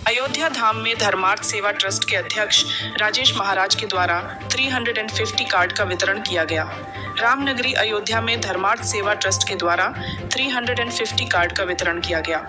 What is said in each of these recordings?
अयोध्या धाम में धर्मार्थ सेवा ट्रस्ट के अध्यक्ष राजेश महाराज के द्वारा 350 कार्ड का वितरण किया गया। रामनगरी अयोध्या में धर्मार्थ सेवा ट्रस्ट के द्वारा 350 कार्ड का वितरण किया गया,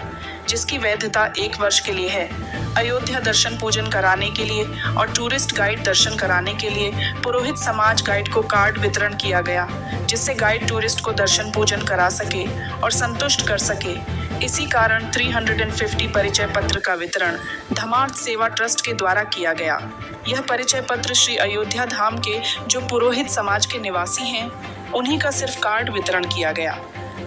जिसकी वैधता 1 वर्ष के लिए है। अयोध्या दर्शन पूजन कराने के लिए और टूरिस्ट गाइड दर्शन कराने के लिए पुरोहित समाज गाइड को कार्ड वितरण किया गया, जिससे गाइड टूरिस्ट को दर्शन पूजन करा सके और संतुष्ट कर सके। इसी कारण 350 परिचय पत्र का वितरण धर्मार्थ सेवा ट्रस्ट के द्वारा किया गया। यह परिचय पत्र श्री अयोध्या धाम के जो पुरोहित समाज के निवासी हैं, उन्हीं का सिर्फ कार्ड वितरण किया गया।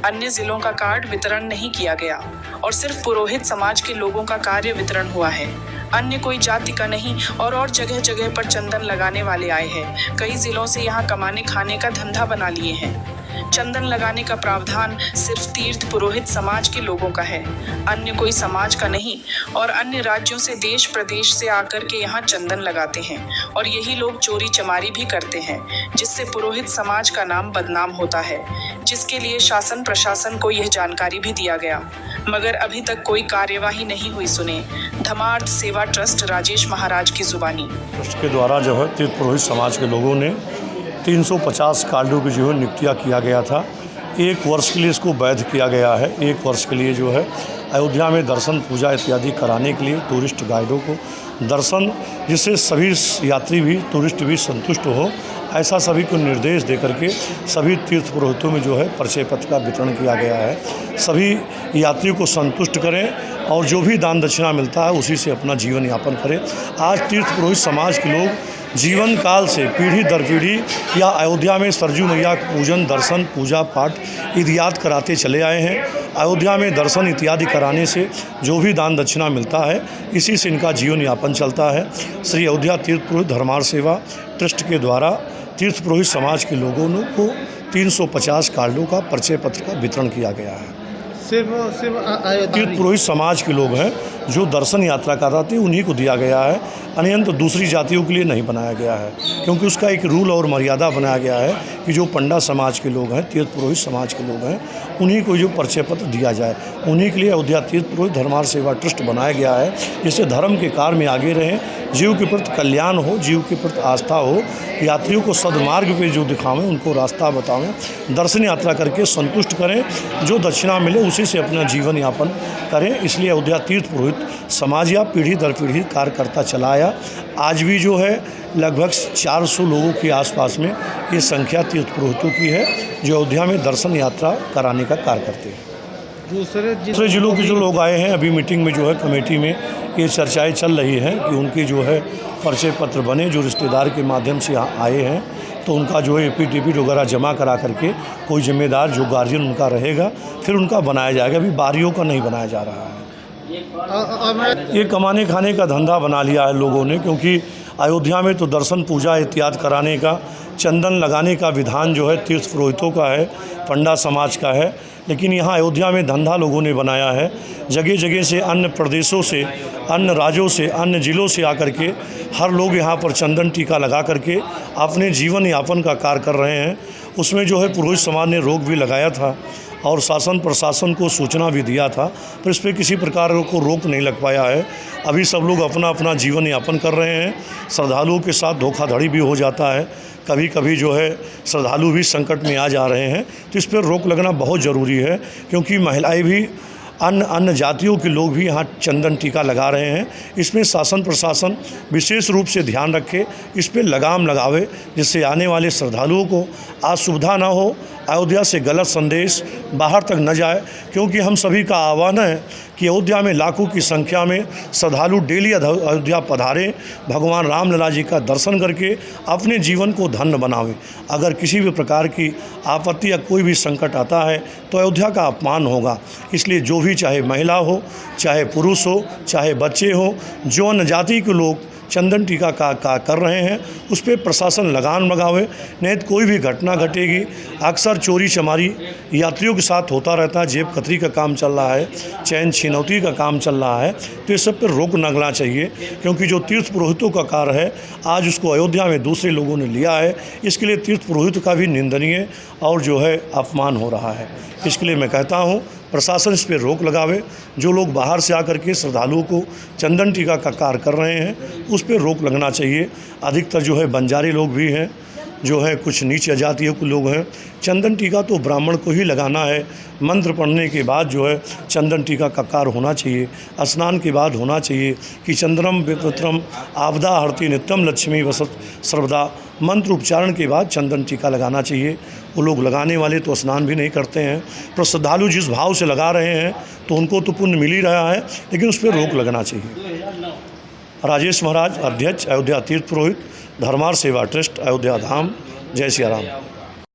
अन्य जिलों का कार्ड वितरण नहीं किया गया और सिर्फ पुरोहित समाज के लोगों का कार्य वितरण हुआ है। अन्य कोई जाति का नहीं और जगह जगह पर चंदन लगाने वाले आए हैं। कई जिलों से यहाँ कमाने खाने का धंधा बना लिए हैं। चंदन लगाने का प्रावधान सिर्फ तीर्थ पुरोहित समाज के लोगों का है, अन्य कोई समाज का नहीं। और अन्य राज्यों से देश प्रदेश से आकर के यहाँ चंदन लगाते हैं और यही लोग चोरी चमारी भी करते हैं, जिससे पुरोहित समाज का नाम बदनाम होता है, जिसके लिए शासन प्रशासन को यह जानकारी भी दिया गया, मगर अभी तक कोई कार्यवाही नहीं हुई। सुने धर्मार्थ सेवा ट्रस्ट राजेश महाराज की जुबानी। ट्रस्ट के द्वारा जो है तीर्थ पुरोहित समाज के लोगों ने 350 कार्डों की जो है नियुक्तियाँ किया गया था। 1 वर्ष के लिए इसको वैध किया गया है। 1 वर्ष के लिए जो है अयोध्या में दर्शन पूजा इत्यादि कराने के लिए टूरिस्ट गाइडों को दर्शन, जिससे सभी यात्री भी टूरिस्ट भी संतुष्ट हो, ऐसा सभी को निर्देश दे करके सभी तीर्थ पुरोहितों में जो है परिचय पत्र का वितरण किया गया है। सभी यात्रियों को संतुष्ट करें और जो भी दान दक्षिणा मिलता है उसी से अपना जीवन यापन करें। आज तीर्थ पुरोहित समाज के लोग जीवन काल से पीढ़ी दर पीढ़ी या अयोध्या में सरजू मैया पूजन दर्शन पूजा पाठ इत्यादि कराते चले आए हैं। अयोध्या में दर्शन इत्यादि कराने से जो भी दान दक्षिणा मिलता है, इसी से इनका जीवन यापन चलता है। श्री अयोध्या तीर्थ पुरोहित धर्मार्थ सेवा ट्रस्ट के द्वारा तीर्थ पुरोहित समाज के लोगों को 350 कार्डों का परिचय पत्र का वितरण किया गया है। तीर्थ पुरोहित समाज के लोग हैं जो दर्शन यात्रा कराते हैं, उन्हीं को दिया गया है। अन्यंत दूसरी जातियों के लिए नहीं बनाया गया है, क्योंकि उसका एक रूल और मर्यादा बनाया गया है कि जो पंडा समाज के लोग हैं, तीर्थ पुरोहित समाज के लोग हैं, उन्हीं को जो परिचय पत्र दिया जाए। उन्हीं के लिए अयोध्या तीर्थ पुरोहित धर्मार्थ सेवा ट्रस्ट बनाया गया है, जिससे धर्म के कार्य में आगे रहें, जीव के प्रति कल्याण हो, जीव के प्रति आस्था हो, यात्रियों को सदमार्ग पे जो दिखावें, उनको रास्ता बतावें, दर्शन यात्रा करके संतुष्ट करें, जो दक्षिणा मिले उसी से अपना जीवन यापन करें। इसलिए अयोध्या तीर्थ पुरोहित समाज या पीढ़ी दर पीढ़ी कार्य करता चला आया। आज भी जो है लगभग 400 लोगों के आसपास में ये संख्या तीर्थ पुरोहितों की है, जो अयोध्या में दर्शन यात्रा कराने का कार्य करते हैं। दूसरे जिलों के जो लोग आए हैं, अभी मीटिंग में जो है कमेटी में ये चर्चाएं चल रही हैं कि उनके जो है परिचय पत्र बने, जो रिश्तेदार के माध्यम से आए हैं, तो उनका जो है एफिडेविट वगैरह जमा करा करके कोई जिम्मेदार जो गार्जियन उनका रहेगा, फिर उनका बनाया जाएगा। अभी बारियों का नहीं बनाया जा रहा है। ये कमाने खाने का धंधा बना लिया है लोगों ने, क्योंकि अयोध्या में तो दर्शन पूजा इत्यादि कराने का, चंदन लगाने का विधान जो है तीर्थ पुरोहितों का है, पंडा समाज का है। लेकिन यहाँ अयोध्या में धंधा लोगों ने बनाया है। जगह जगह से अन्य प्रदेशों से, अन्य राज्यों से, अन्य ज़िलों से आकर के हर लोग यहाँ पर चंदन टीका लगा करके अपने जीवन यापन का कार्य कर रहे हैं। उसमें जो है पुरोहित समाज ने रोक भी लगाया था और शासन प्रशासन को सूचना भी दिया था, पर इस पर किसी प्रकार को रोक नहीं लग पाया है। अभी सब लोग अपना अपना जीवन यापन कर रहे हैं। श्रद्धालुओं के साथ धोखाधड़ी भी हो जाता है, कभी कभी जो है श्रद्धालु भी संकट में आ जा रहे हैं। तो इस पर रोक लगना बहुत ज़रूरी है, क्योंकि महिलाएं भी, अन्य जातियों के लोग भी यहाँ चंदन टीका लगा रहे हैं। इसमें शासन प्रशासन विशेष रूप से ध्यान रखे, इस पर लगाम लगावे, जिससे आने वाले श्रद्धालुओं को असुविधा ना हो, अयोध्या से गलत संदेश बाहर तक न जाए। क्योंकि हम सभी का आह्वान है कि अयोध्या में लाखों की संख्या में श्रद्धालु डेली अयोध्या पधारें, भगवान रामलला जी का दर्शन करके अपने जीवन को धन्य बनावें। अगर किसी भी प्रकार की आपत्ति या कोई भी संकट आता है तो अयोध्या का अपमान होगा। इसलिए जो भी, चाहे महिला हो, चाहे पुरुष हो, चाहे बच्चे हो, जो अन्य जाति के लोग चंदन टीका का कर रहे हैं, उस पर प्रशासन लगाम लगावे, नहीं तो कोई भी घटना घटेगी। अक्सर चोरी चमारी यात्रियों के साथ होता रहता है, जेब कतरी का काम चल रहा है, चैन छिनौती का काम चल रहा है। तो इस सब पर रोक लगना चाहिए, क्योंकि जो तीर्थ पुरोहितों का कार्य है, आज उसको अयोध्या में दूसरे लोगों ने लिया है। इसके लिए तीर्थ पुरोहित का भी निंदनीय और जो है अपमान हो रहा है। इसके लिए मैं कहता हूँ प्रशासन इस पर रोक लगावे। जो लोग बाहर से आकर के श्रद्धालुओं को चंदन टीका का कार्य कर रहे हैं उस पर रोक लगना चाहिए। अधिकतर जो है बंजारी लोग भी हैं, जो है कुछ नीच जातियों के लोग हैं। चंदन टीका तो ब्राह्मण को ही लगाना है। मंत्र पढ़ने के बाद जो है चंदन टीका का कार्य होना चाहिए, स्नान के बाद होना चाहिए कि चंद्रम विपत्रम आपदा हरति नित्यम लक्ष्मी वसत सर्वदा। मंत्र उच्चारण के बाद चंदन टीका लगाना चाहिए। वो लोग लगाने वाले तो स्नान भी नहीं करते हैं, पर श्रद्धालु जिस भाव से लगा रहे हैं तो उनको तो पुण्य मिल ही रहा है, लेकिन उस पर रोक लगना चाहिए। राजेश महाराज, अध्यक्ष, अयोध्या तीर्थ पुरोहित, धर्मार्थ सेवा ट्रस्ट, अयोध्या धाम। जय सिया राम।